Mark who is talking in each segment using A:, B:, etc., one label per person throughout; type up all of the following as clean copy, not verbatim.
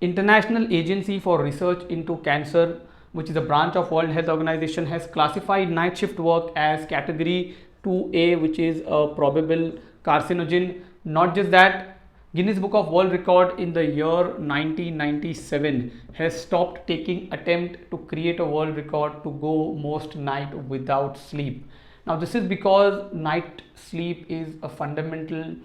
A: International Agency for Research into Cancer, which is a branch of World Health Organization, has classified night shift work as category 2A, which is a probable carcinogen. Not just that, Guinness Book of World Record in the year 1997 has stopped taking attempt to create a world record to go most night without sleep. Now this is because night sleep is a fundamental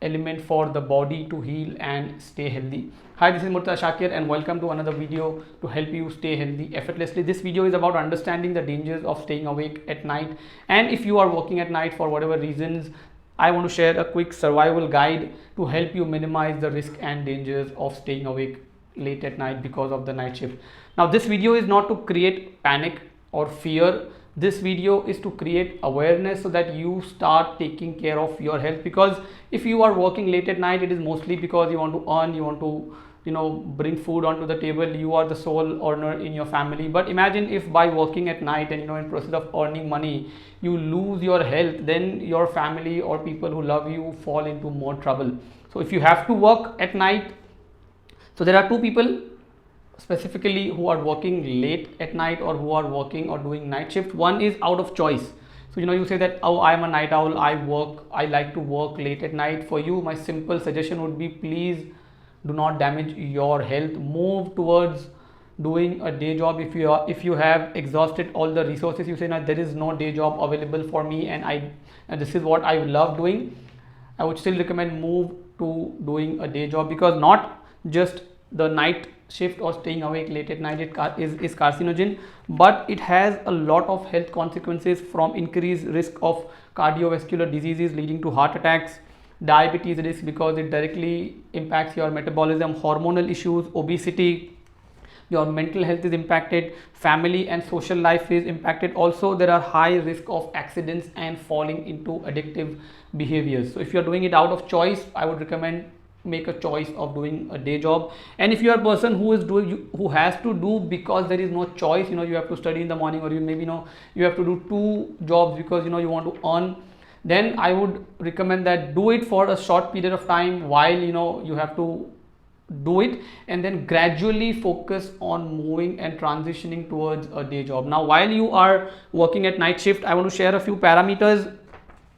A: element for the body to heal and stay healthy. Hi, this is Murtaza Shakir and welcome to another video to help you stay healthy effortlessly. This video is about understanding the dangers of staying awake at night, and if you are working at night for whatever reasons, I want to share a quick survival guide to help you minimize the risk and dangers of staying awake late at night because of the night shift. Now this video is not to create panic or fear. This video is to create awareness so that you start taking care of your health, because if you are working late at night, it is mostly because you want to earn, you want to bring food onto the table, you are the sole earner in your family. But imagine if by working at night and in process of earning money you lose your health, then your family or people who love you fall into more trouble. So if you have to work at night, so there are two people specifically who are working late at night or who are working or doing night shift. One is out of choice. So you say that, oh, I'm a night owl, I like to work late at night. For you, my simple suggestion would be, please do not damage your health. Move towards doing a day job. If you have exhausted all the resources, you say, no, there is no day job available for me and this is what I love doing, I would still recommend move to doing a day job, because not just the night shift or staying awake late at night is carcinogen, but it has a lot of health consequences, from increased risk of cardiovascular diseases leading to heart attacks, diabetes risk because it directly impacts your metabolism, hormonal issues, obesity, your mental health is impacted, family and social life is impacted. Also, there are high risk of accidents and falling into addictive behaviors. So if you're doing it out of choice, I would recommend make a choice of doing a day job. And if you are a person who has to do because there is no choice, you have to study in the morning, or you have to do two jobs because you want to earn, then I would recommend that do it for a short period of time while you have to do it, and then gradually focus on moving and transitioning towards a day job. Now while you are working at night shift, I want to share a few parameters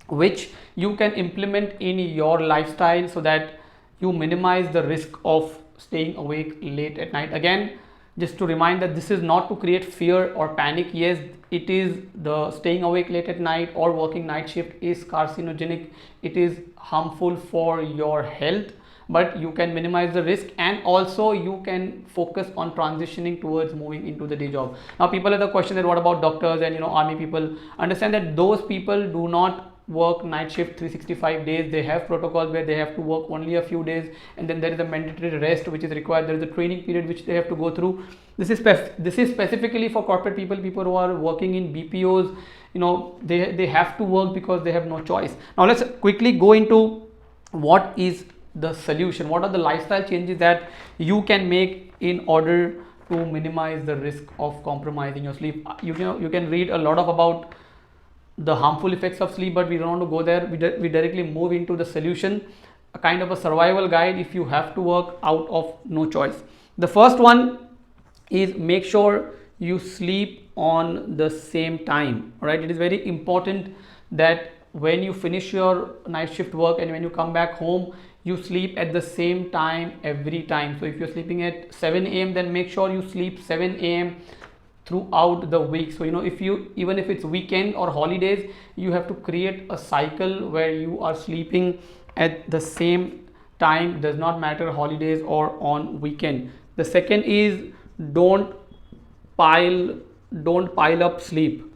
A: which you can implement in your lifestyle so that you minimize the risk of staying awake late at night. Again, just to remind that this is not to create fear or panic. Yes, it is, the staying awake late at night or working night shift is carcinogenic, it is harmful for your health, but you can minimize the risk, and also you can focus on transitioning towards moving into the day job. Now people have the question that what about doctors and army people? Understand that those people do not work night shift 365 days. They have protocols where they have to work only a few days, and then there is a mandatory rest which is required. There is a training period which they have to go through. This is specifically for corporate people who are working in BPOs. They have to work because they have no choice. Now let's quickly go into what is the solution, what are the lifestyle changes that you can make in order to minimize the risk of compromising your sleep. You can read a lot about the harmful effects of sleep, but we don't want to go there. We directly move into the solution, a kind of a survival guide if you have to work out of no choice. The first one is make sure you sleep on the same time. All right, it is very important that when you finish your night shift work and when you come back home, you sleep at the same time every time. So if you're sleeping at 7 a.m, then make sure you sleep 7 a.m throughout the week. So even if it's weekend or holidays, you have to create a cycle where you are sleeping at the same time. Does not matter holidays or on weekend. The second is don't pile up sleep.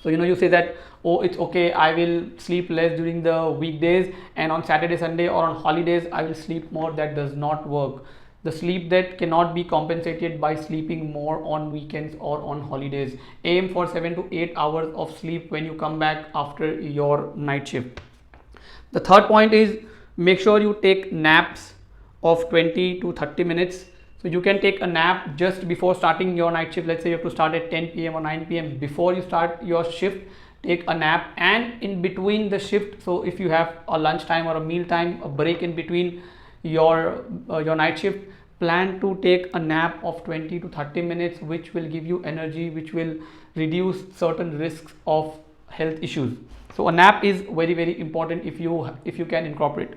A: So you say that, oh, it's okay, I will sleep less during the weekdays, and on Saturday, Sunday or on holidays I will sleep more. That does not work. The sleep that cannot be compensated by sleeping more on weekends or on holidays. Aim for 7 to 8 hours of sleep when you come back after your night shift. The third point is make sure you take naps of 20 to 30 minutes. So you can take a nap just before starting your night shift. Let's say you have to start at 10 p.m. or 9 p.m. Before you start your shift, take a nap, and in between the shift, so if you have a lunch time or a meal time, a break in between your night shift, plan to take a nap of 20 to 30 minutes, which will give you energy, which will reduce certain risks of health issues. So a nap is very, very important if you can incorporate.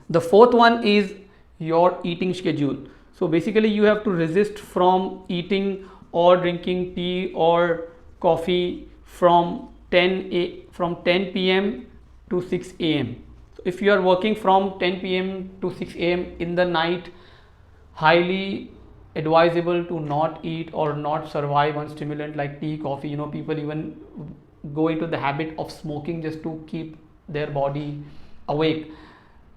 A: The fourth one is your eating schedule. So basically you have to resist from eating or drinking tea or coffee from 10 p.m. to 6 a.m. So if you are working from 10 p.m. to 6 a.m. in the night, highly advisable to not eat or not survive on stimulant like tea, coffee. People even go into the habit of smoking just to keep their body awake.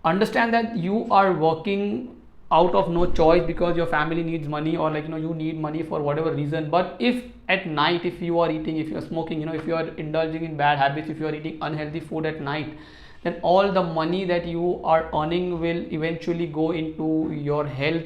A: Understand that you are working out of no choice because your family needs money, or you need money for whatever reason. But if at night, if you are eating, if you are smoking, if you are indulging in bad habits, if you are eating unhealthy food at night, then all the money that you are earning will eventually go into your health,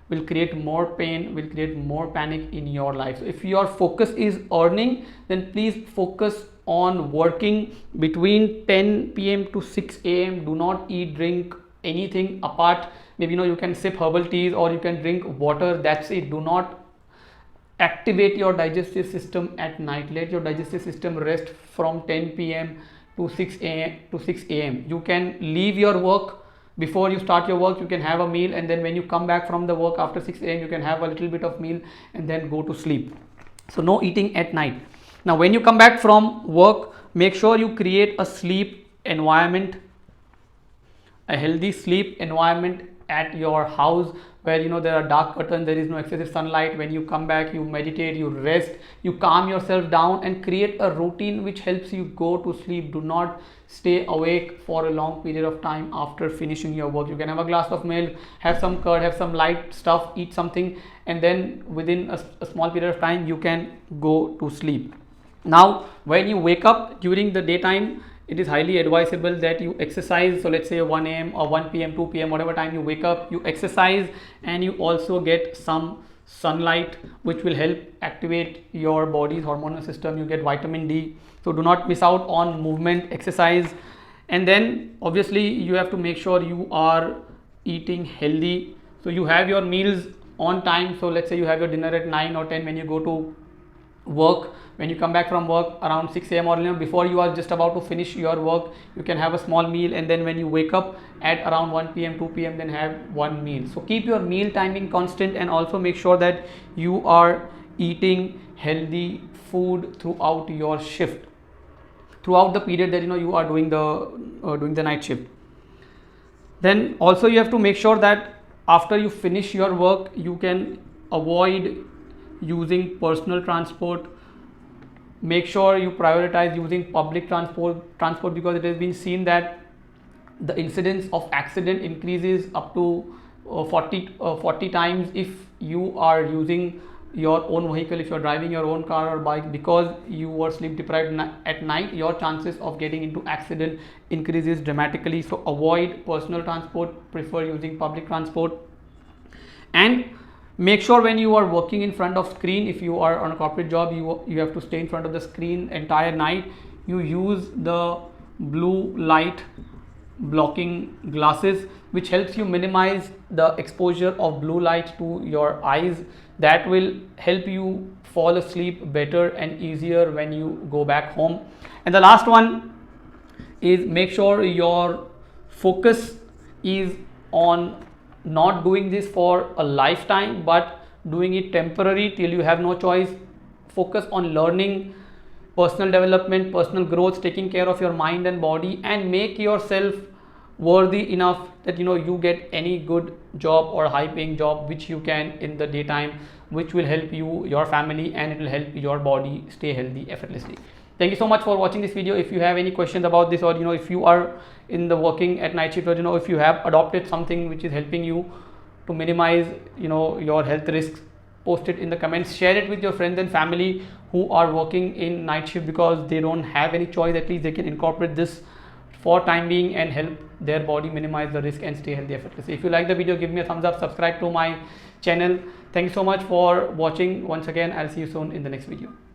A: will create more pain, will create more panic in your life. So if your focus is earning, then please focus on working between 10 p.m. to 6 a.m. Do not eat, drink anything apart. Maybe you can sip herbal teas or you can drink water. That's it. Do not activate your digestive system at night. Let your digestive system rest from 10 p.m. to 6 a.m. You can leave your work. Before you start your work, you can have a meal, and then when you come back from the work after 6 a.m. you can have a little bit of meal and then go to sleep. So no eating at night. Now when you come back from work, make sure you create a sleep environment, a healthy sleep environment at your house, where there are dark curtains, there is no excessive sunlight. When you come back, you meditate, you rest, you calm yourself down, and create a routine which helps you go to sleep. Do not stay awake for a long period of time after finishing your work. You can have a glass of milk, have some curd, have some light stuff, eat something, and then within a small period of time you can go to sleep. Now when you wake up during the daytime, it is highly advisable that you exercise. So let's say 1 a.m. or 1 p.m., 2 p.m., whatever time you wake up, you exercise, and you also get some sunlight, which will help activate your body's hormonal system. You get vitamin D. So do not miss out on movement, exercise. And then obviously you have to make sure you are eating healthy. So you have your meals on time. So let's say you have your dinner at 9 or 10 when you go to work. When you come back from work around 6 a.m. or before you are just about to finish your work, you can have a small meal, and then when you wake up at around 1 p.m. 2 p.m. then have one meal. So keep your meal timing constant, and also make sure that you are eating healthy food throughout your shift, throughout the period that you are doing the night shift. Then also you have to make sure that after you finish your work, you can avoid using personal transport. Make sure you prioritize using public transport, because it has been seen that the incidence of accident increases up to 40 times if you are using your own vehicle, if you are driving your own car or bike, because you were sleep deprived at night. Your chances of getting into accident increases dramatically. So avoid personal transport, prefer using public transport. And make sure when you are working in front of screen, if you are on a corporate job, you have to stay in front of the screen entire night. You use the blue light blocking glasses, which helps you minimize the exposure of blue light to your eyes. That will help you fall asleep better and easier when you go back home. And the last one is, make sure your focus is on not doing this for a lifetime, but doing it temporary till you have no choice. Focus on learning, personal development, personal growth, taking care of your mind and body, and make yourself worthy enough that you get any good job or high paying job which you can in the daytime, which will help you, your family, and it will help your body stay healthy effortlessly. Thank you so much for watching this video. If you have any questions about this, or if you are in the working at night shift, or if you have adopted something which is helping you to minimize your health risks, post it in the comments. Share it with your friends and family who are working in night shift, because they don't have any choice. At least they can incorporate this for time being and help their body minimize the risk and stay healthy effortlessly. If you like the video, give me a thumbs up, subscribe to my channel. Thank you so much for watching. Once again, I'll see you soon in the next video.